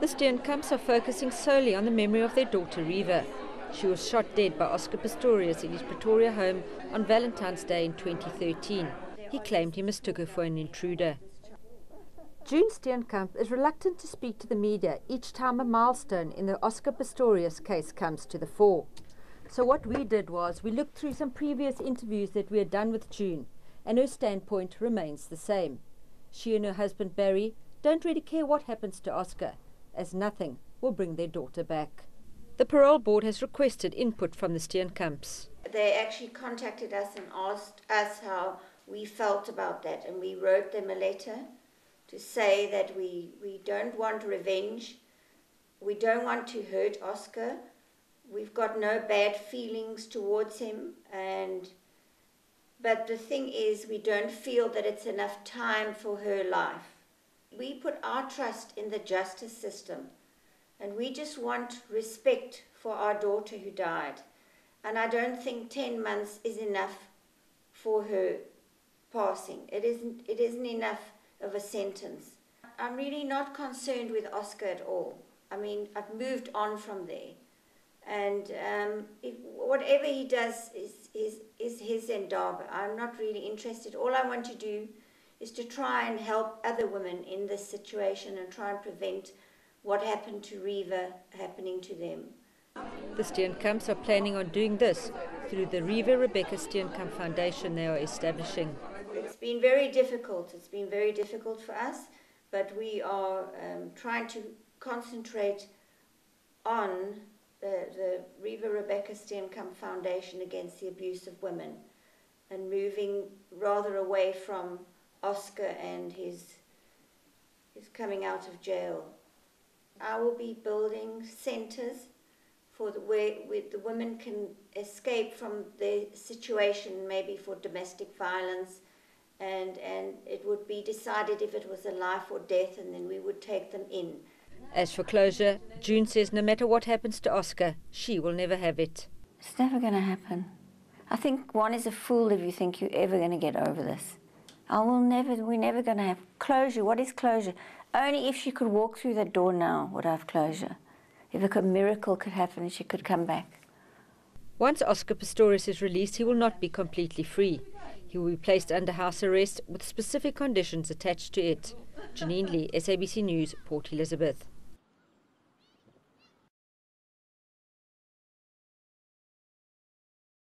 The Steenkamps are focusing solely on the memory of their daughter Reeva. She was shot dead by Oscar Pistorius in his Pretoria home on Valentine's Day in 2013. He claimed he mistook her for an intruder. June Steenkamp is reluctant to speak to the media each time a milestone in the Oscar Pistorius case comes to the fore. So what we did was we looked through some previous interviews that we had done with June, and her standpoint remains the same. She and her husband Barry don't really care what happens to Oscar, as nothing will bring their daughter back. The Parole Board has requested input from the Steenkamps. They actually contacted us and asked us how we felt about that, and we wrote them a letter to say that we don't want revenge, we don't want to hurt Oscar, we've got no bad feelings towards him, but the thing is we don't feel that it's enough time for her life. We put our trust in the justice system, and we just want respect for our daughter who died. And I don't think 10 months is enough for her passing. It isn't enough of a sentence. I'm really not concerned with Oscar at all. I mean, I've moved on from there. And whatever he does is his endeavor. I'm not really interested. All I want to do is to try and help other women in this situation and try and prevent what happened to Reeva happening to them. The Steenkamps are planning on doing this through the Reeva Rebecca Steenkamp Foundation they are establishing. It's been very difficult. It's been very difficult for us, but we are trying to concentrate on the Reeva Rebecca Steenkamp Foundation against the abuse of women, and moving rather away from Oscar and his coming out of jail. I will be building centres for where the women can escape from their situation, maybe for domestic violence, and it would be decided if it was a life or death, and then we would take them in. As for closure, June says no matter what happens to Oscar, she will never have it. It's never going to happen. I think one is a fool if you think you're ever going to get over this. We're never going to have closure. What is closure? Only if she could walk through that door now would I have closure. If a miracle could happen and she could come back. Once Oscar Pistorius is released, he will not be completely free. He will be placed under house arrest with specific conditions attached to it. Janine Lee, SABC News, Port Elizabeth.